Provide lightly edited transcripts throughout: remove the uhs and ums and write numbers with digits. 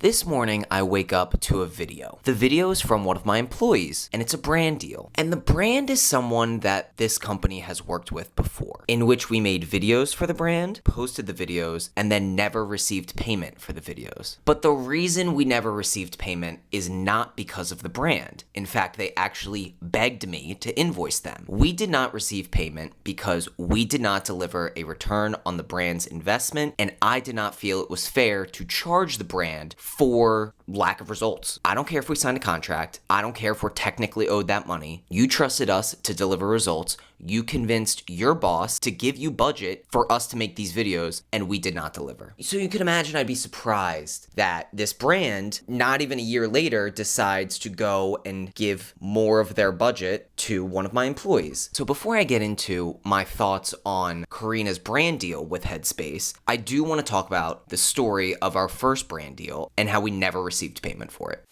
This morning, I wake up to a video. The video is from one of my employees, and it's a brand deal. And the brand is someone that this company has worked with before, in which we made videos for the brand, posted the videos, and then never received payment for the videos. But the reason we never received payment is not because of the brand. In fact, they actually begged me to invoice them. We did not receive payment because we did not deliver a return on the brand's investment, and I did not feel it was fair to charge the brand for lack of results. I don't care if we signed a contract. I don't care if we're technically owed that money. You trusted us to deliver results. You convinced your boss to give you budget for us to make these videos, and we did not deliver. So you can imagine I'd be surprised that this brand, not even a year later, decides to go and give more of their budget to one of my employees. So before I get into my thoughts on Karina's brand deal with Headspace, I do want to talk about the story of our first brand deal and how we never received payment for it.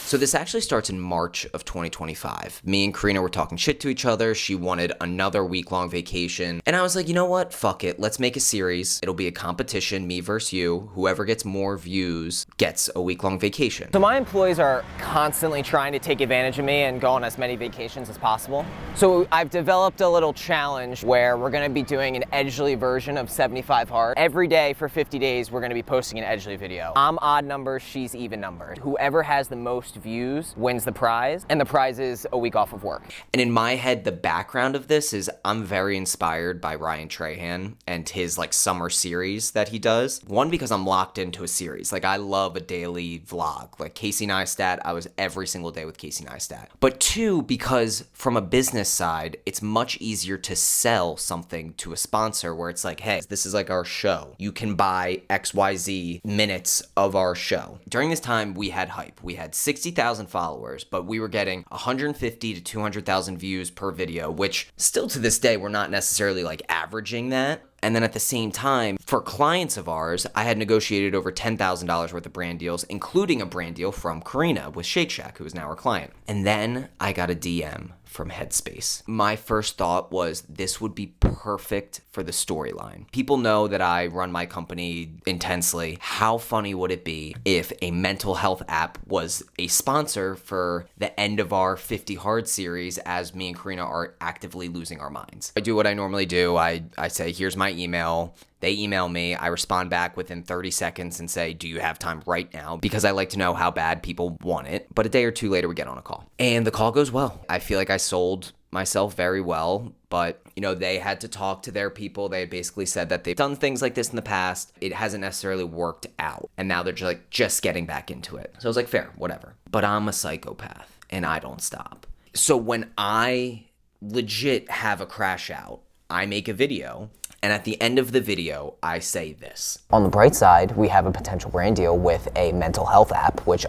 So this actually starts in March of 2025. Me and Karina were talking shit to each other. She wanted another week-long vacation. And I was like, you know what? Fuck it. Let's make a series. It'll be a competition, me versus you. Whoever gets more views gets a week-long vacation. So my employees are constantly trying to take advantage of me and go on as many vacations as possible. So I've developed a little challenge where we're gonna be doing an Edgeley version of 75 Hard. Every day for 50 days, we're gonna be posting an Edgeley video. I'm odd numbers, she's even numbers. Whoever has the most views wins the prize, and the prize is a week off of work. And in my head, the background of this is I'm very inspired by Ryan Trahan and his summer series that he does. One, because I'm locked into a series. I love a daily vlog. Casey Neistat, I was every single day with Casey Neistat. But two, because from a business side, it's much easier to sell something to a sponsor where it's like, hey, this is our show. You can buy XYZ minutes of our show. During this time, we had hype. We had 60,000 followers, but we were getting 150 to 200,000 views per video, which still to this day, we're not necessarily averaging that. And then at the same time, for clients of ours, I had negotiated over $10,000 worth of brand deals, including a brand deal from Karina with Shake Shack, who is now our client. And then I got a DM from Headspace. My first thought was this would be perfect for the storyline. People know that I run my company intensely. How funny would it be if a mental health app was a sponsor for the end of our 50 Hard series as me and Karina are actively losing our minds? I do what I normally do. I say, here's my email. They email me, I respond back within 30 seconds and say, do you have time right now? Because I like to know how bad people want it. But a day or two later, we get on a call. And the call goes well. I feel like I sold myself very well, but they had to talk to their people. They had basically said that they've done things like this in the past. It hasn't necessarily worked out. And now they're just getting back into it. So I was like, fair, whatever. But I'm a psychopath and I don't stop. So when I legit have a crash out, I make a video. And at the end of the video, I say this. On the bright side, we have a potential brand deal with a mental health app, which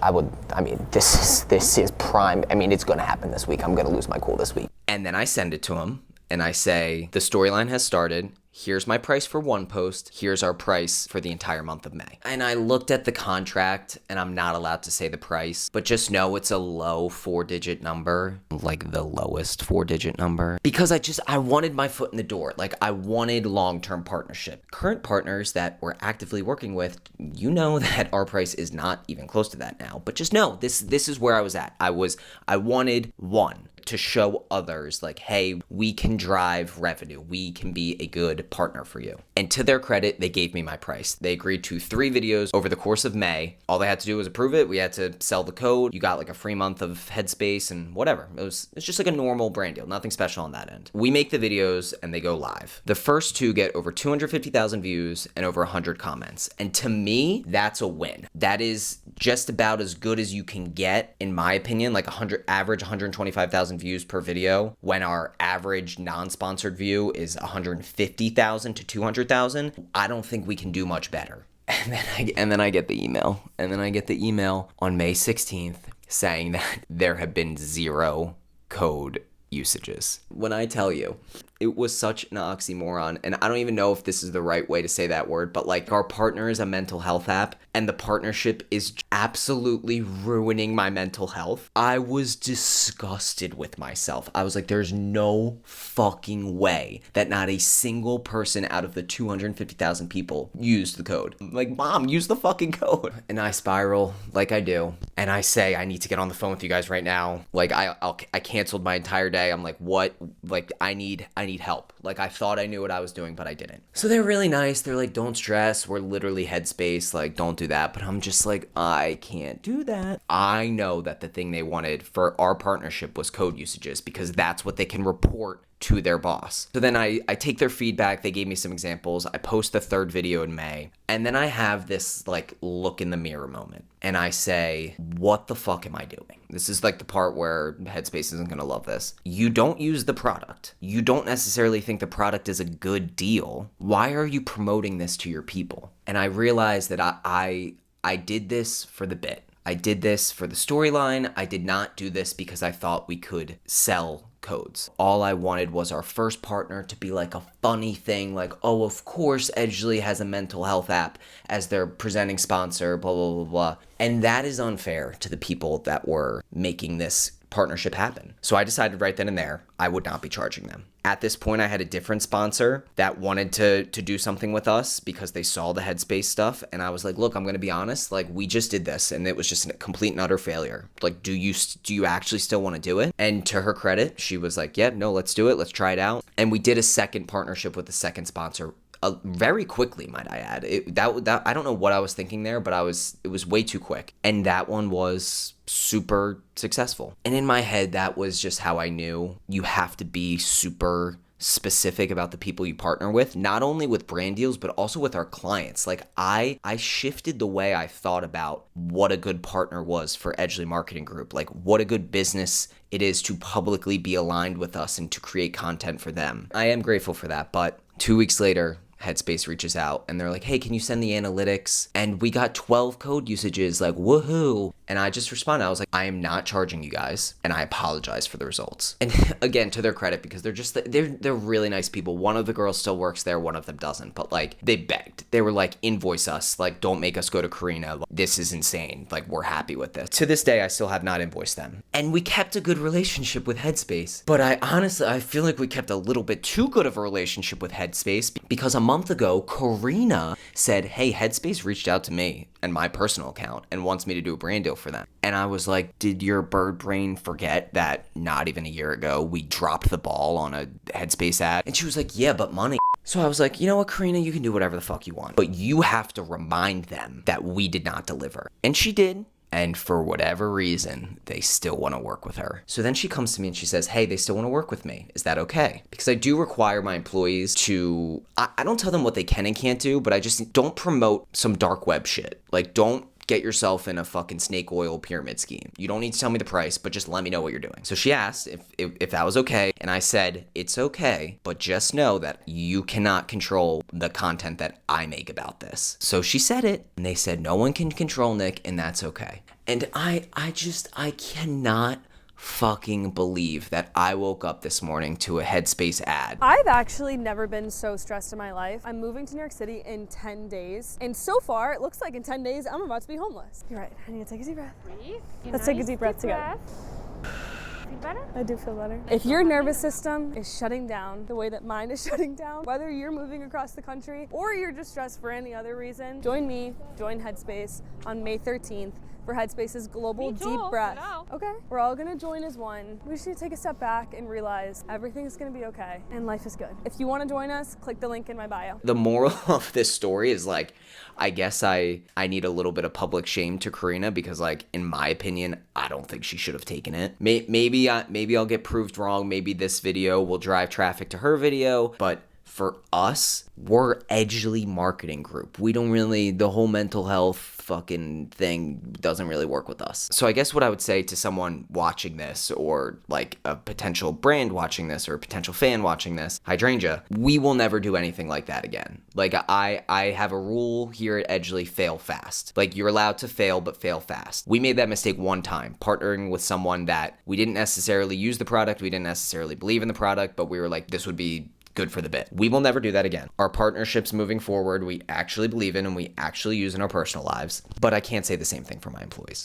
this is prime. It's gonna happen this week. I'm gonna lose my cool this week. And then I send it to him and I say, the storyline has started. Here's my price for one post. Here's our price for the entire month of May. And I looked at the contract and I'm not allowed to say the price, but just know it's a low 4-digit number, the lowest 4-digit number, because I wanted my foot in the door. I wanted long-term partnership. Current partners that we're actively working with, that our price is not even close to that now, but just know this is where I was at. I wanted one, to show others hey, we can drive revenue. We can be a good partner for you. And to their credit, they gave me my price. They agreed to 3 videos over the course of May. All they had to do was approve it. We had to sell the code. You got a free month of Headspace and whatever. It's just a normal brand deal. Nothing special on that end. We make the videos and they go live. The first 2 get over 250,000 views and over 100 comments. And to me, that's a win. That is just about as good as you can get, in my opinion, average 125,000 views per video, when our average non-sponsored view is 150,000 to 200,000. I don't think we can do much better. And then I get the email. And then I get the email on May 16th saying that there have been 0 code usages. When I tell you, It was such an oxymoron. And I don't even know if this is the right way to say that word, but like our partner is a mental health app and the partnership is absolutely ruining my mental health. I was disgusted with myself. I was like, there's no fucking way that not a single person out of the 250,000 people used the code. I'm like, Mom, use the fucking code. And I spiral like I do. And I say, I need to get on the phone with you guys right now. Like I canceled my entire day. I'm like, what? Like I need help. Like I thought I knew what I was doing, but I didn't. So they're really nice. They're like, don't stress. We're literally Headspace. Like don't do that. But I'm just like, I can't do that. I know that the thing they wanted for our partnership was code usages because that's what they can report to their boss. So then I take their feedback. They gave me some examples. I post the third video in May. And then I have this like look in the mirror moment. And I say, what the fuck am I doing? This is like the part where Headspace isn't gonna love this. You don't use the product. You don't necessarily think the product is a good deal. Why are you promoting this to your people? And I realized that I did this for the bit. I did this for the storyline. I did not do this because I thought we could sell codes. All I wanted was our first partner to be like a funny thing, like, oh, of course Edgely has a mental health app as their presenting sponsor, blah, blah, blah, blah. And that is unfair to the people that were making this partnership happen. So I decided right then and there, I would not be charging them. At this point, I had a different sponsor that wanted to do something with us because they saw the Headspace stuff. And I was like, look, I'm going to be honest. Like, we just did this and it was just a complete and utter failure. Like, do you actually still want to do it? And to her credit, she was like, yeah, no, let's do it. Let's try it out. And we did a second partnership with the second sponsor very quickly, might I add. That I don't know what I was thinking there, but it was way too quick. And that one was super successful. And in my head, that was just how I knew you have to be super specific about the people you partner with, not only with brand deals, but also with our clients. Like I shifted the way I thought about what a good partner was for Edgely Marketing Group, like what a good business it is to publicly be aligned with us and to create content for them. I am grateful for that, but 2 weeks later, Headspace reaches out and they're like, hey, can you send the analytics? And we got 12 code usages, like, woohoo. And I just responded, I was like, I am not charging you guys, and I apologize for the results. And again, to their credit, because they're really nice people. One of the girls still works there, one of them doesn't, but like they begged. They were like, invoice us, like don't make us go to Karina. This is insane. Like we're happy with this. To this day, I still have not invoiced them. And we kept a good relationship with Headspace. But I feel like we kept a little bit too good of a relationship with Headspace because a month ago, Karina said, hey, Headspace reached out to me and my personal account and wants me to do a brand deal for them. And I was like, did your bird brain forget that not even a year ago we dropped the ball on a Headspace ad? And she was like, yeah, but money. So I was like, you know what, Karina, you can do whatever the fuck you want, but you have to remind them that we did not deliver. And she did. And for whatever reason, they still want to work with her. So then she comes to me and she says, hey, they still want to work with me. Is that okay? Because I do require my employees to, I don't tell them what they can and can't do, but I just don't promote some dark web shit. Like, don't get yourself in a fucking snake oil pyramid scheme. You don't need to tell me the price, but just let me know what you're doing. So she asked if that was okay, and I said, it's okay, but just know that you cannot control the content that I make about this. So she said it, and they said, no one can control Nick, and that's okay. And I cannot fucking believe that I woke up this morning to a Headspace ad. I've actually never been so stressed in my life. I'm moving to New York City in 10 days. And so far, it looks like in 10 days, I'm about to be homeless. You're right. I need to take a deep breath. Let's take a deep breath together. Feel better? I do feel better. If your nervous system is shutting down the way that mine is shutting down, whether you're moving across the country or you're just stressed for any other reason, join me, join Headspace on May 13th. For Headspace's global deep breath. Okay, we're all gonna join as one. We just need to take a step back and realize everything's gonna be okay and life is good. If you wanna join us, click the link in my bio. The moral of this story is like, I guess I need a little bit of public shame to Karina because like, in my opinion, I don't think she should have taken it. Maybe I'll get proved wrong. Maybe this video will drive traffic to her video, but for us, we're Edgely marketing group. We don't really, the whole mental health fucking thing doesn't really work with us. So I guess what I would say to someone watching this, or like a potential brand watching this, or a potential fan watching this, Hydrangea, we will never do anything like that again. Like I have a rule here at Edgely: fail fast. Like, you're allowed to fail, but fail fast. We made that mistake one time, partnering with someone that we didn't necessarily use the product, we didn't necessarily believe in the product, but we were like, this would be good for the bit. We will never do that again. Our partnerships moving forward, we actually believe in and we actually use in our personal lives, but I can't say the same thing for my employees.